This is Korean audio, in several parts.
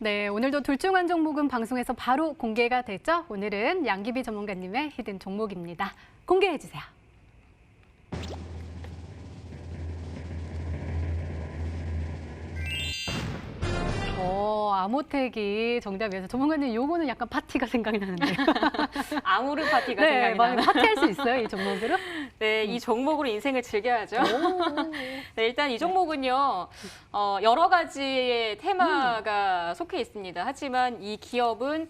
네, 오늘도 둘 중 한 종목은 방송에서 바로 공개가 되죠. 오늘은 양기비 전문가님의 히든 종목입니다. 공개해 주세요. 아모텍이 정답이어서 전문가님 요거는 약간 파티가 생각이 나는데요. 아모르 파티가 네, 생각이 나요. 파티할 수 있어요, 이 종목으로? 네, 이 종목으로 인생을 즐겨야죠. 네, 일단 이 종목은요, 여러 가지의 테마가 속해 있습니다. 하지만 이 기업은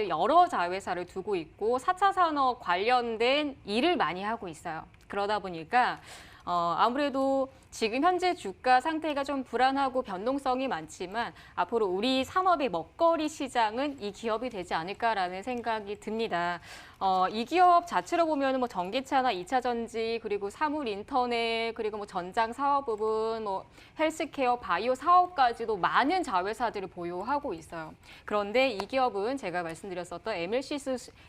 여러 자회사를 두고 있고 4차 산업 관련된 일을 많이 하고 있어요. 그러다 보니까 아무래도 지금 현재 주가 상태가 좀 불안하고 변동성이 많지만 앞으로 우리 산업의 먹거리 시장은 이 기업이 되지 않을까라는 생각이 듭니다. 이 기업 자체로 보면 뭐 전기차나 2차 전지 그리고 사물 인터넷 그리고 뭐 전장 사업 부분 뭐 헬스케어 바이오 사업까지도 많은 자회사들을 보유하고 있어요. 그런데 이 기업은 제가 말씀드렸었던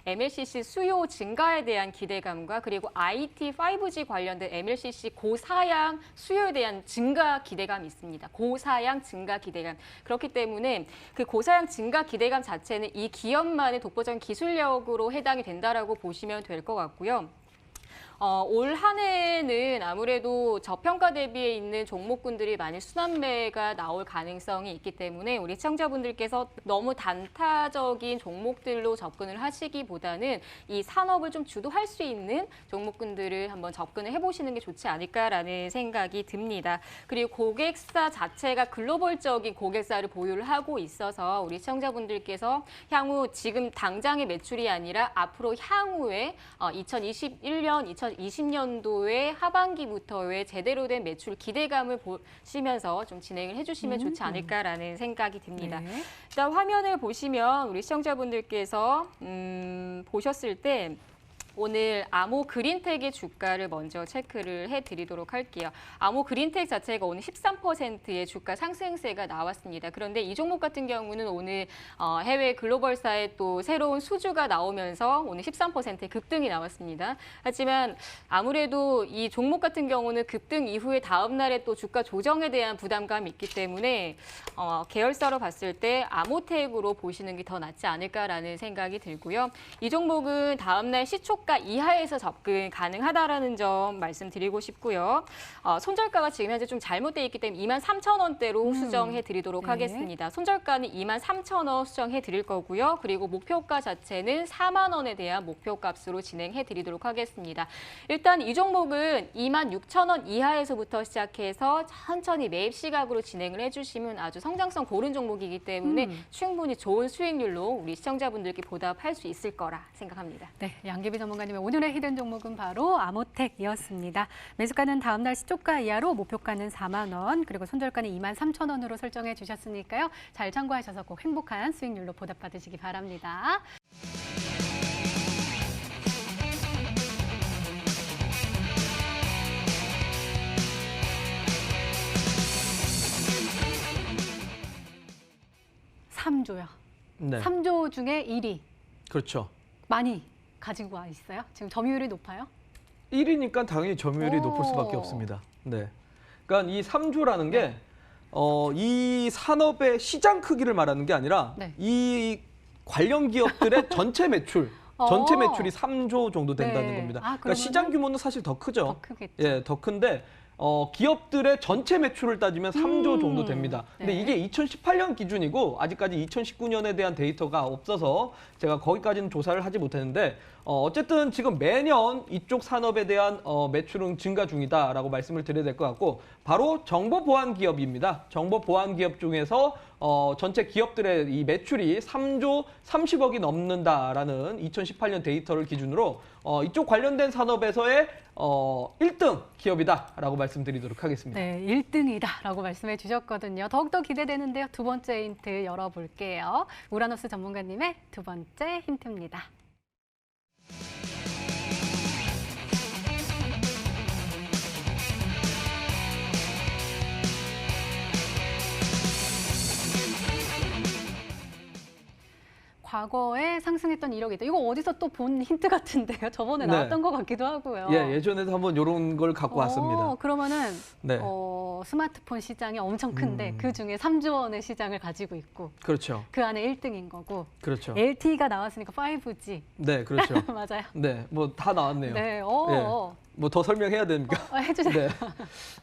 MLCC 수요 증가에 대한 기대감과 그리고 IT 5G 관련된 MLCC 고사양 수요에 대한 증가 기대감이 있습니다. 고사양 증가 기대감. 그렇기 때문에 그 고사양 증가 기대감 자체는 이 기업만의 독보적인 기술력으로 해당이 된다라고 보시면 될 것 같고요. 올 한 해에는 아무래도 저평가 대비에 있는 종목군들이 많이 순환매가 나올 가능성이 있기 때문에 우리 시청자분들께서 너무 단타적인 종목들로 접근을 하시기보다는 이 산업을 좀 주도할 수 있는 종목군들을 한번 접근을 해보시는 게 좋지 않을까라는 생각이 듭니다. 그리고 고객사 자체가 글로벌적인 고객사를 보유를 하고 있어서 우리 시청자분들께서 향후 지금 당장의 매출이 아니라 앞으로 향후에 2021년, 2020년도의 하반기부터의 제대로 된 매출 기대감을 보시면서 좀 진행을 해주시면 좋지 않을까라는 생각이 듭니다. 네. 일단 화면을 보시면 우리 시청자분들께서 보셨을 때 오늘 아모 그린텍의 주가를 먼저 체크를 해드리도록 할게요. 아모 그린텍 자체가 오늘 13%의 주가 상승세가 나왔습니다. 그런데 이 종목 같은 경우는 오늘 해외 글로벌사의 또 새로운 수주가 나오면서 오늘 13%의 급등이 나왔습니다. 하지만 아무래도 이 종목 같은 경우는 급등 이후에 다음 날에 또 주가 조정에 대한 부담감이 있기 때문에 계열사로 봤을 때 아모텍으로 보시는 게 더 낫지 않을까라는 생각이 들고요. 이 종목은 다음 날 시초가 이하에서 접근 가능하다라는 점 말씀드리고 싶고요. 손절가가 지금 현재 좀 잘못되어 있기 때문에 23,000원대로 수정해 드리도록 네. 하겠습니다. 손절가는 23,000원 수정해 드릴 거고요. 그리고 목표가 자체는 4만 원에 대한 목표값으로 진행해 드리도록 하겠습니다. 일단 이 종목은 26,000원 이하에서부터 시작해서 천천히 매입 시각으로 진행을 해주시면 아주 성장성 고른 종목이기 때문에 충분히 좋은 수익률로 우리 시청자분들께 보답할 수 있을 거라 생각합니다. 네, 양기비 전문가님의 오늘의 히든 종목은 바로 아모텍이었습니다. 매수가는 다음 날 시초가 이하로 목표가는 4만 원, 그리고 손절가는 23,000원으로 설정해 주셨으니까요. 잘 참고하셔서 꼭 행복한 수익률로 보답받으시기 바랍니다. 삼조요 네, 3조 중에 1위. 그렇죠. 많이 가지고 와 있어요? 지금 점유율이 높아요? 1위니까 당연히 점유율이 오. 높을 수밖에 없습니다. 네, 그러니까 이 3조라는 게 이 산업의 시장 크기를 말하는 게 아니라 네. 이 관련 기업들의 전체 매출이 3조 정도 된다는 네. 겁니다. 아, 그러니까 시장 규모는 사실 더 크죠. 더 크겠죠. 예, 더 큰데 기업들의 전체 매출을 따지면 3조 정도 됩니다. 근데 네. 이게 2018년 기준이고 아직까지 2019년에 대한 데이터가 없어서 제가 거기까지는 조사를 하지 못했는데 어쨌든 지금 매년 이쪽 산업에 대한 매출은 증가 중이다라고 말씀을 드려야 될 것 같고 바로 정보보안 기업입니다. 정보보안 기업 중에서 전체 기업들의 이 매출이 3조 30억이 넘는다라는 2018년 데이터를 기준으로 이쪽 관련된 산업에서의 1등 기업이다라고 말씀드리도록 하겠습니다. 네, 1등이다라고 말씀해 주셨거든요. 더욱더 기대되는데요. 두 번째 힌트 열어볼게요. 우라노스 전문가님의 두 번째 힌트입니다. 과거에 상승했던 이력이 있다. 이거 어디서 또 본 힌트 같은데요? 저번에 네. 나왔던 것 같기도 하고요. 예, 예전에도 한번 이런 걸 갖고 왔습니다. 그러면은 네. 스마트폰 시장이 엄청 큰데 그 중에 3조 원의 시장을 가지고 있고 그렇죠. 그 안에 1등인 거고 그렇죠. LTE가 나왔으니까 5G. 네, 그렇죠. 맞아요. 네, 뭐 다 나왔네요. 네. 뭐 더 설명해야 됩니까? 해주세요. 네.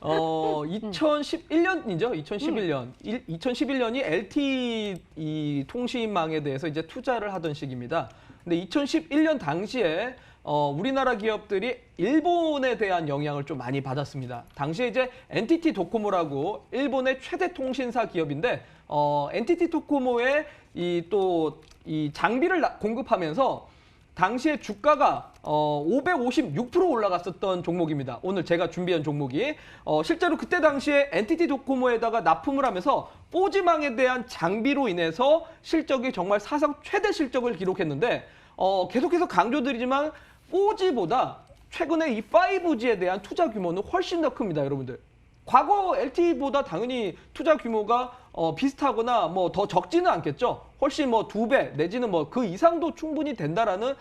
2011년이죠. 2011년. 2011년이 LTE 이 통신망에 대해서 이제 투자를 하던 시기입니다. 근데 2011년 당시에 우리나라 기업들이 일본에 대한 영향을 좀 많이 받았습니다. 당시에 이제 NTT 도코모라고 일본의 최대 통신사 기업인데 NTT 도코모에 이 장비를 공급하면서 당시에 주가가 556% 올라갔었던 종목입니다. 오늘 제가 준비한 종목이 실제로 그때 당시에 NTT 도코모에다가 납품을 하면서 4G망에 대한 장비로 인해서 실적이 정말 사상 최대 실적을 기록했는데 계속해서 강조드리지만 4G보다 최근에 이 5G에 대한 투자 규모는 훨씬 더 큽니다, 여러분들. 과거 LTE보다 당연히 투자 규모가 비슷하거나 뭐 더 적지는 않겠죠. 훨씬 뭐 2배 내지는 뭐 그 이상도 충분히 된다라는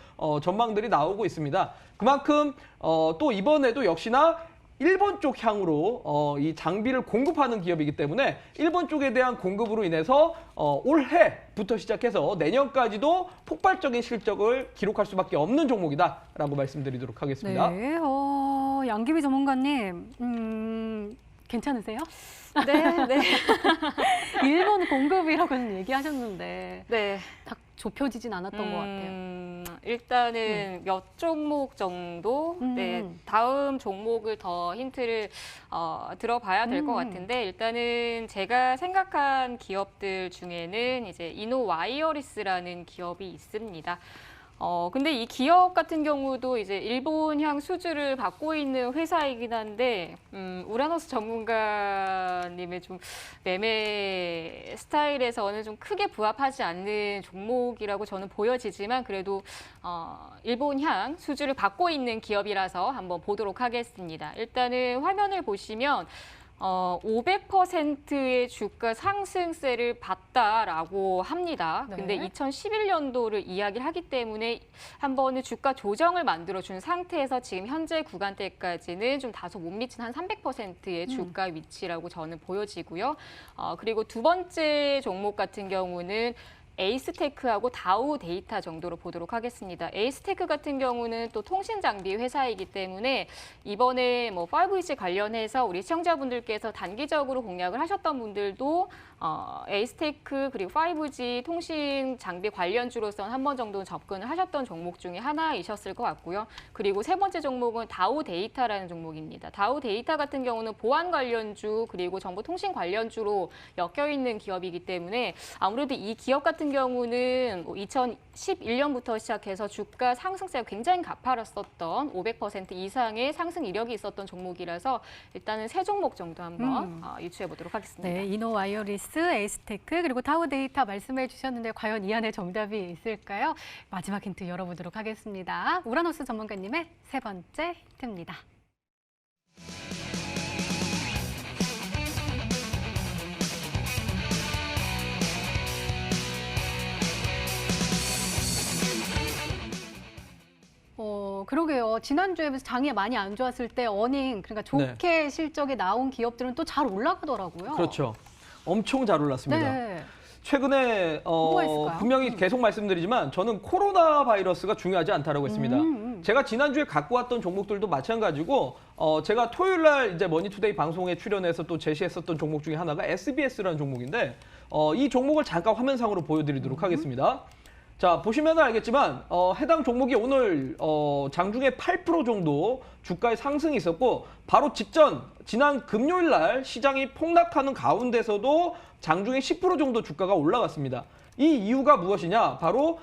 전망들이 나오고 있습니다. 그만큼 또 이번에도 역시나 일본 쪽 향으로 이 장비를 공급하는 기업이기 때문에 일본 쪽에 대한 공급으로 인해서 올해부터 시작해서 내년까지도 폭발적인 실적을 기록할 수밖에 없는 종목이다라고 말씀드리도록 하겠습니다. 네. 양기비 전문가님, 괜찮으세요? 네, 네. 일본 공급이라고는 얘기하셨는데 네. 딱 좁혀지진 않았던 것 같아요. 일단은 몇 종목 정도, 네, 다음 종목을 더 힌트를 들어봐야 될 것 같은데, 일단은 제가 생각한 기업들 중에는 이제 이노와이어리스라는 기업이 있습니다. 근데 이 기업 같은 경우도 이제 일본향 수주를 받고 있는 회사이긴 한데, 우라노스 전문가님의 좀 매매 스타일에서는 좀 크게 부합하지 않는 종목이라고 저는 보여지지만, 그래도 일본향 수주를 받고 있는 기업이라서 한번 보도록 하겠습니다. 일단은 화면을 보시면 500%의 주가 상승세를 봤다라고 합니다. 네. 근데 2011년도를 이야기를 하기 때문에 한 번은 주가 조정을 만들어준 상태에서 지금 현재 구간대까지는 좀 다소 못 미친 한 300%의 주가 위치라고 저는 보여지고요. 그리고 두 번째 종목 같은 경우는 에이스테크하고 다우 데이터 정도로 보도록 하겠습니다. 에이스테크 같은 경우는 또 통신 장비 회사이기 때문에 이번에 뭐 5G 관련해서 우리 시청자분들께서 단기적으로 공략을 하셨던 분들도 에이스테크 그리고 5G 통신 장비 관련주로서는 한 번 정도는 접근을 하셨던 종목 중에 하나이셨을 것 같고요. 그리고 세 번째 종목은 다우 데이터라는 종목입니다. 다우 데이터 같은 경우는 보안 관련주 그리고 정보 통신 관련주로 엮여 있는 기업이기 때문에 아무래도 이 기업 같은 경우는 2011년부터 시작해서 주가 상승세가 굉장히 가파랐었던 500% 이상의 상승 이력이 있었던 종목이라서 일단은 세 종목 정도 한번 유추해 보도록 하겠습니다. 네, 이노와이어리스, 에이스테크 그리고 타우데이터 말씀해 주셨는데 과연 이 안에 정답이 있을까요? 마지막 힌트 열어보도록 하겠습니다. 우라노스 전문가님의 세 번째 힌트입니다. 그러게요. 지난주에 장이 많이 안 좋았을 때 어닝, 그러니까 좋게 실적이 나온 기업들은 또 잘 올라가더라고요. 그렇죠. 엄청 잘 올랐습니다. 네. 최근에 뭐가 있을까요? 분명히 계속 말씀드리지만 저는 코로나 바이러스가 중요하지 않다라고 했습니다. 제가 지난주에 갖고 왔던 종목들도 마찬가지고 제가 토요일 날 이제 머니투데이 방송에 출연해서 또 제시했었던 종목 중에 하나가 SBS라는 종목인데 이 종목을 잠깐 화면상으로 보여드리도록 하겠습니다. 자, 보시면 알겠지만 해당 종목이 오늘 장중에 8% 정도 주가의 상승이 있었고 바로 직전 지난 금요일 날 시장이 폭락하는 가운데서도 장중에 10% 정도 주가가 올라갔습니다. 이 이유가 무엇이냐? 바로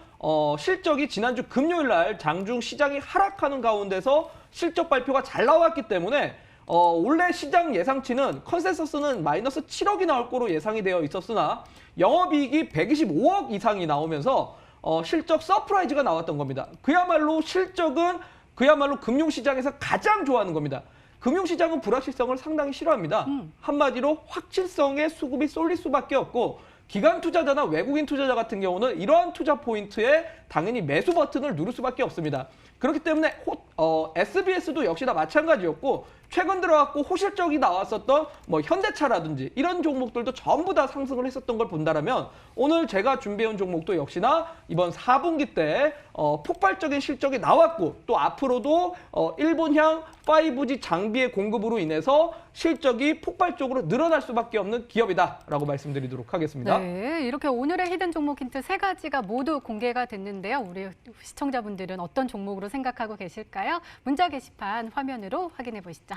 실적이 지난주 금요일 날 장중 시장이 하락하는 가운데서 실적 발표가 잘 나왔기 때문에 원래 시장 예상치는 컨센서스는 마이너스 7억이 나올 거로 예상이 되어 있었으나 영업이익이 125억 이상이 나오면서 실적 서프라이즈가 나왔던 겁니다. 그야말로 실적은 그야말로 금융시장에서 가장 좋아하는 겁니다. 금융시장은 불확실성을 상당히 싫어합니다. 한마디로 확실성의 수급이 쏠릴 수밖에 없고 기관 투자자나 외국인 투자자 같은 경우는 이러한 투자 포인트에 당연히 매수 버튼을 누를 수밖에 없습니다. 그렇기 때문에 SBS도 역시나 마찬가지였고 최근 들어갖고 호실적이 나왔었던 뭐 현대차라든지 이런 종목들도 전부 다 상승을 했었던 걸 본다라면 오늘 제가 준비해온 종목도 역시나 이번 4분기 때 폭발적인 실적이 나왔고 또 앞으로도 일본향 5G 장비의 공급으로 인해서 실적이 폭발적으로 늘어날 수밖에 없는 기업이다라고 말씀드리도록 하겠습니다. 네, 이렇게 오늘의 히든 종목 힌트 3가지가 모두 공개가 됐는데요. 우리 시청자분들은 어떤 종목으로 생각하고 계실까요? 문자 게시판 화면으로 확인해 보시죠.